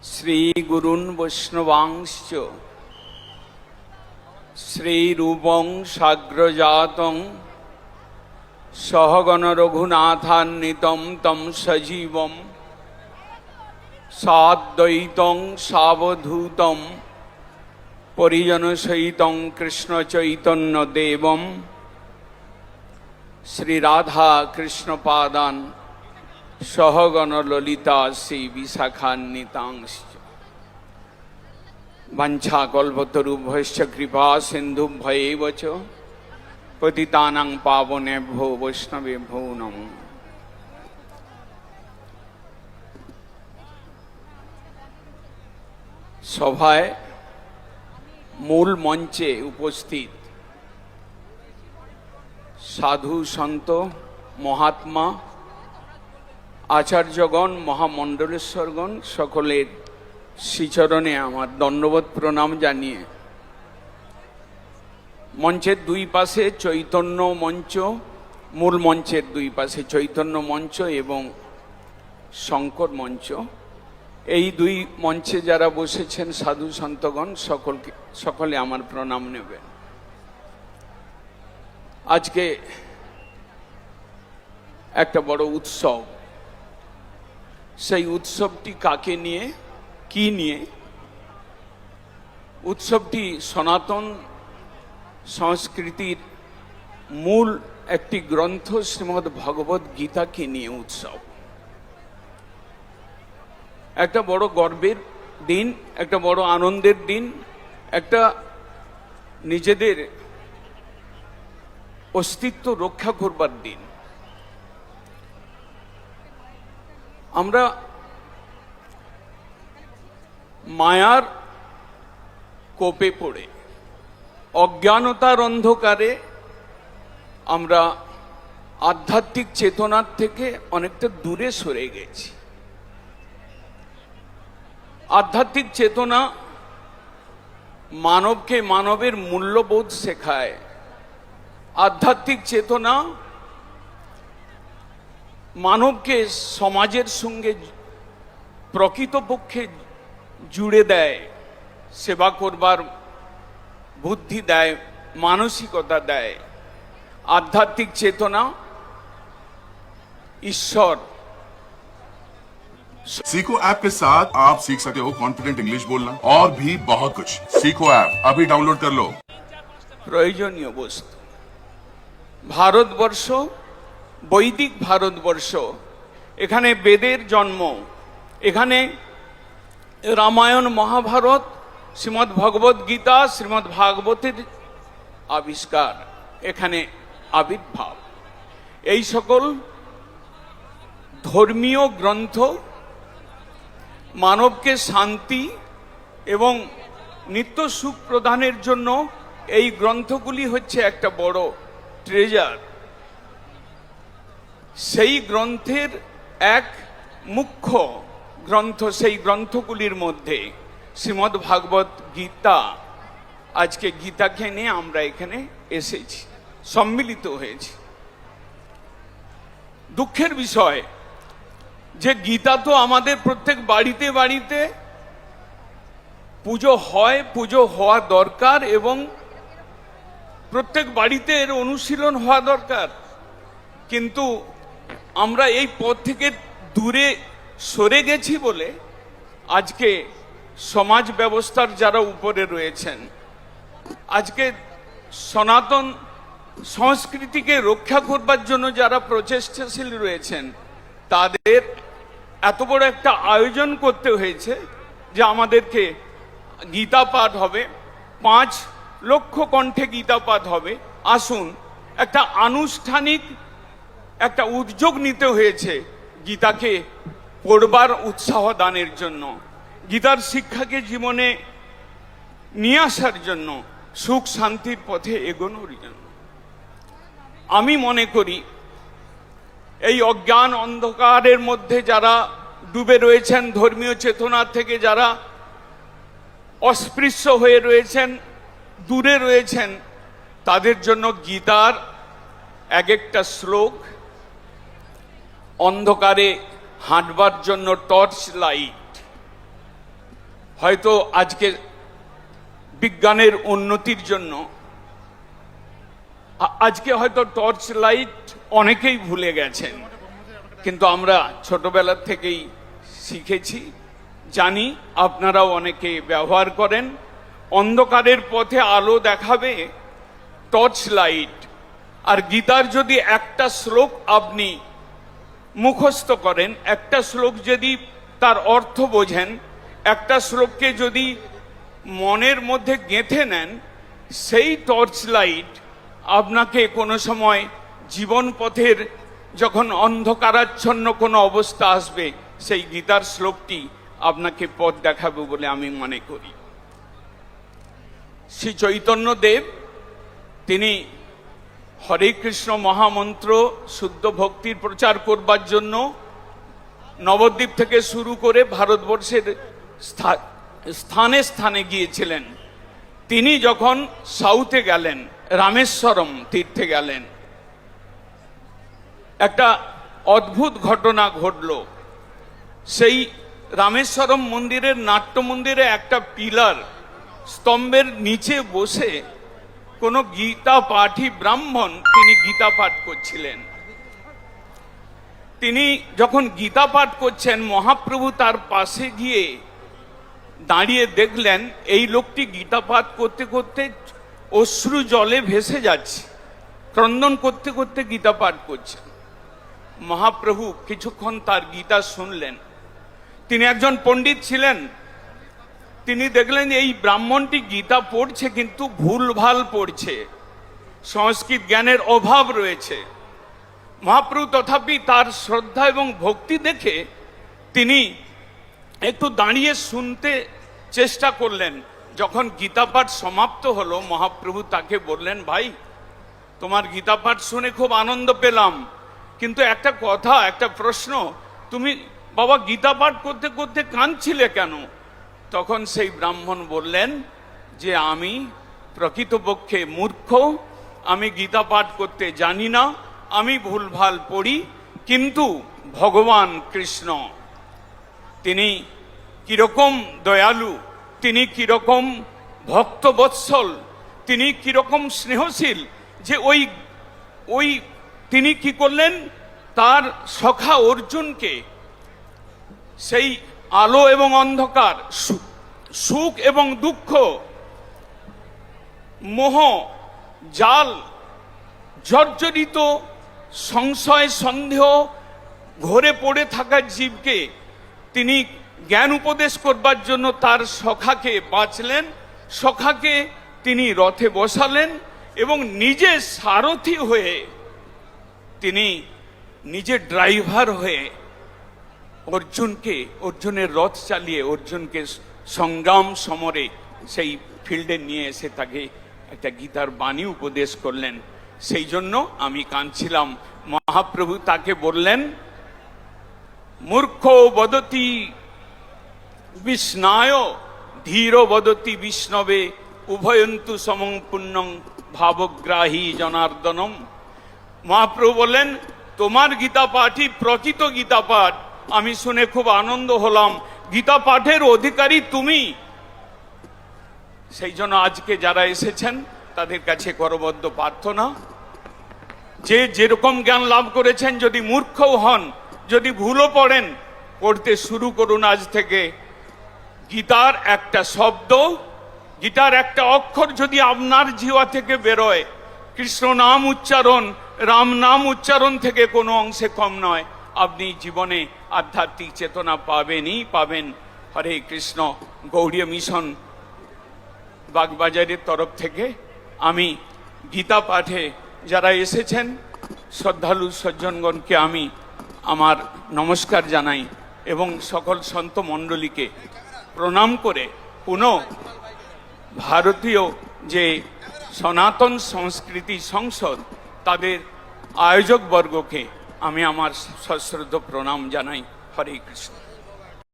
শ্রীগুরুन् বৈষ্ণবাংশ্চ শ্রীরূপং সাগ্রজাতং সহগণ রঘুনাথান্বিতং তং সজীবং সাদ্বৈতং সাবধূতং পরিজনসহিতং কৃষ্ণ চৈতন্য দেবং শ্রী রাধা কৃষ্ণ পাদান সহগণ ললিতা শ্রী বিশাখান্বিতাংশ বাঞ্ছাকল্পতরুভ্যশ্চ কৃপা সিন্ধুভ্যেব চ পতিতানাং পাবনেভ্যো বৈষ্ণবেভ্যো নমো। সভায় মূল মঞ্চে উপস্থিত সাধু সন্ত মহাত্মা আচার্যগণ মহামণ্ডলেশ্বরগণ সকলের শ্রীচরণে আমার দণ্ডবৎ প্রণাম জানিয়ে মঞ্চের দুই পাশে চৈতন্য মঞ্চ, মূল মঞ্চের দুই পাশে চৈতন্য মঞ্চ এবং শঙ্কর মঞ্চ, এই দুই মঞ্চে যারা বসেছেন সাধু সন্তগণ সকলে আমার প্রণাম নেবেন। আজকে একটা বড় উৎসব, সেই উৎসবটি কাকে নিয়ে, কি নিয়ে? উৎসবটি সনাতন সংস্কৃতির মূল একটি গ্রন্থ শ্রীমদ্ ভগবত গীতাকে নিয়ে উৎসব। একটা বড় গর্বের দিন, একটা বড় আনন্দের দিন, একটা নিজেদের অস্তিত্ব রক্ষা করবার দিন। আমরা মায়ার কোপে পড়ে অজ্ঞানতার অন্ধকারে আমরা আধ্যাত্মিক চেতনার থেকে অনেকটা দূরে সরে গেছি। আধ্যাত্মিক চেতনা মানবকে মানবের মূল্যবোধ শেখায়। আধ্যাত্মিক চেতনা মানবকে সমাজের সঙ্গে প্রকৃতপক্ষে জুড়ে দেয়, সেবা করবার বুদ্ধি দেয়, মানসিকতা দেয়। আধ্যাত্মিক চেতনা ঈশ্বর। सीखो ऐप के साथ आप सीख सकते हो कॉन्फिडेंट इंग्लिश बोलना और भी बहुत कुछ। सीखो ऐप अभी डाउनलोड कर लो। প্রয়োজনীয় বস্তু। ভারতবর্ষ, বৈদিক ভারতবর্ষ, এখানে বেদের জন্ম, এখানে রামায়ণ মহাভারত, শ্রীমদ্ ভগবত গীতা, শ্রীমদ্ ভাগবতের আবিষ্কার, এখানে আবির্ভাব। এই সকল ধর্মীয় গ্রন্থ মানবকে শান্তি এবং নিত্য সুখ প্রদানের জন্য এই গ্রন্থগুলি হচ্ছে একটা বড় ট্রেজার। সেই গ্রন্থের এক মুখ্য গ্রন্থ, সেই গ্রন্থগুলির মধ্যে শ্রীমদ্ ভাগবত গীতা। আজকে গীতাকে নিয়ে আমরা এখানে এসেছি, সম্মিলিত হয়েছি। দুঃখের বিষয় যে গীতা তো আমাদের প্রত্যেক বাড়িতে বাড়িতে পুজো হয়, পুজো হওয়া দরকার এবং প্রত্যেক বাড়িতে এর অনুশীলন হওয়া দরকার। কিন্তু আমরা এই পথ থেকে দূরে সরে গেছি বলে আজকে সমাজ ব্যবস্থার যারা উপরে রয়েছেন, আজকে সনাতন সংস্কৃতিকে রক্ষা করবার জন্য যারা প্রচেষ্টাশীল রয়েছেন, তাদের এত বড় একটা আয়োজন করতে হয়েছে যে আমাদেরকে গীতা পাঠ হবে, 5 লক্ষ কণ্ঠে গীতা পাঠ হবে। আসুন, একটা আনুষ্ঠানিক একটা উদ্যোগ নিতে হয়েছে গীতাকে পড়বার উৎসাহ দানের জন্য, গীতার শিক্ষাকে জীবনে নিয়ে আসার জন্য, সুখ শান্তির পথে এগোনোর জন্য। আমি মনে করি এই অজ্ঞান অন্ধকারের মধ্যে যারা ডুবে রয়েছেন, ধর্মীয় চেতনা থেকে যারা অস্পৃশ্য হয়ে রয়েছেন, দূরে রয়েছেন, তাদের জন্য গীতার এক একটা শ্লোক অন্ধকারে হাঁটবার জন্য টর্চ লাইট। হয়তো আজকে বিজ্ঞানের উন্নতির জন্য আজকে হয়তো টর্চ লাইট অনেকেই ভুলে গেছেন, কিন্তু আমরা ছোটবেলা থেকেই শিখেছি, জানি, আপনারাও অনেকে ব্যবহার করেন। অন্ধকারের পথে আলো দেখাবে টর্চ লাইট। আর গীতার যদি একটা শ্লোক আপনি মুখস্থ করেন, একটা শ্লোক যদি তার অর্থ বোঝেন, একটা শ্লোককে যদি মনের মধ্যে গেঁথে নেন, সেই টর্চ লাইট আপনাকে কোনো সময় জীবন পথের যখন অন্ধকারাচ্ছন্ন কোনো অবস্থা আসবে, সেই গীতার শ্লোকটি আপনাকে পথ দেখাবে বলে আমি মনে করি। শ্রী চৈতন্য দেব তিনি হরে কৃষ্ণ মহামন্ত্র শুদ্ধ ভক্তির প্রচার করবার জন্য নবদ্বীপ থেকে শুরু করে ভারতবর্ষের স্থানে স্থানে গিয়েছিলেন। তিনি যখন সাউথে গেলেন, রামেশ্বরম তীর্থে গেলেন, একটা অদ্ভুত ঘটনা ঘটল। সেই রামেশ্বরম মন্দিরের নাট্য মন্দিরে একটা পিলার স্তম্ভের নিচে বসে কোন গীতা পাঠী ব্রাহ্মণ তিনি গীতা পাঠ করছিলেন। তিনি যখন গীতা পাঠ করছেন, মহাপ্রভু তার পাশে গিয়ে দাঁড়িয়ে দেখলেন এই লোকটি গীতা পাঠ করতে করতে অশ্রু জলে ভেসে যাচ্ছে, ক্রন্দন করতে করতে গীতা পাঠ করছেন। মহাপ্রভু কিছুক্ষণ তার গীতা শুনলেন। তিনি একজন পণ্ডিত ছিলেন। তিনি দেখলেন এই ব্রাহ্মণটি গীতা পড়ছে কিন্তু ভুলভাল পড়ছে, সংস্কৃত জ্ঞানের অভাব রয়েছে। মহাপ্রভু তথাপি তার শ্রদ্ধা এবং ভক্তি দেখে তিনি একটু দাঁড়িয়ে শুনতে চেষ্টা করলেন। যখন গীতা পাঠ সমাপ্ত হলো, মহাপ্রভু তাকে বললেন, ভাই, তোমার গীতা পাঠ শুনে খুব আনন্দ পেলাম, কিন্তু একটা কথা, একটা প্রশ্ন, তুমি বাবা গীতা পাঠ করতে করতে কাঁদছিলে কেন? তখন সেই ব্রাহ্মণ বললেন যে আমি প্রকৃতপক্ষে মূর্খ, আমি গীতা পাঠ করতে জানি না, আমি ভুলভাল পড়ি, কিন্তু ভগবান কৃষ্ণ তিনি কিরকম দয়ালু, তিনি কিরকম ভক্তবৎসল, তিনি কিরকম স্নেহশীল, যে ওই তিনি কি করলেন, তার সখা অর্জুনকে সেই আলো এবং অন্ধকার, সুখ এবং দুঃখ, মোহ জাল জর্জরিত সংশয় সন্দেহ ঘরে পড়ে থাকা জীবকে তিনি জ্ঞান উপদেশ করবার জন্য তার সখাকে বাঁচলেন, সখাকে তিনি রথে বসালেন এবং নিজে সারথি হয়ে, তিনি নিজে ড্রাইভার হয়ে অর্জুনের রথ চালিয়ে অর্জুনকে সংগ্রাম সমরে সেই ফিল্ডে নিয়ে এসে তাকে একটা গীতার বাণী উপদেশ করলেন। সেই জন্য আমি কাঁদছিলাম। মহাপ্রভু তাকে বললেন, মূর্খ বদতি বিষ্ণায় ধীর বদতি বিষ্ণবে উভয়ন্তু সমং পুণ্যং ভাবগ্রাহী জনার্দনম। মহাপ্রভু বললেন, তোমার গীতা পাঠই প্রকৃত গীতা পাঠ, আমি শুনে খুব আনন্দ হলাম, গীতা পাঠের অধিকারী তুমি। সেই জন্য আজকে যারা এসেছেন তাদের কাছে করবদ্ধ প্রার্থনা, যে যেরকম জ্ঞান লাভ করেছেন, যদি মূর্খও হন, যদি ভুলও পড়েন, পড়তে শুরু করুন আজ থেকে। গীতার একটা শব্দ, গীতার একটা অক্ষর যদি আপনার জিহ্বা থেকে বেরোয়, কৃষ্ণ নাম উচ্চারণ, রাম নাম উচ্চারণ থেকে কোনো অংশে কম নয়, আপনি জীবনে আধ্যাত্মিক চেতনা পাবেনই পাবেন। হরে কৃষ্ণ। গৌড়ীয় মিশন বাগবাজারের তরফ থেকে আমি গীতা পাঠে যারা এসেছেন শ্রদ্ধালু সজ্জনগণকে আমি আমার নমস্কার জানাই এবং সকল সন্ত মণ্ডলীকে প্রণাম করে পুনঃ ভারতীয় যে সনাতন সংস্কৃতি সংসদ তাদের আয়োজক বর্গকে আমি আমার সশ্রদ্ধ প্রণাম জানাই। হরে কৃষ্ণ।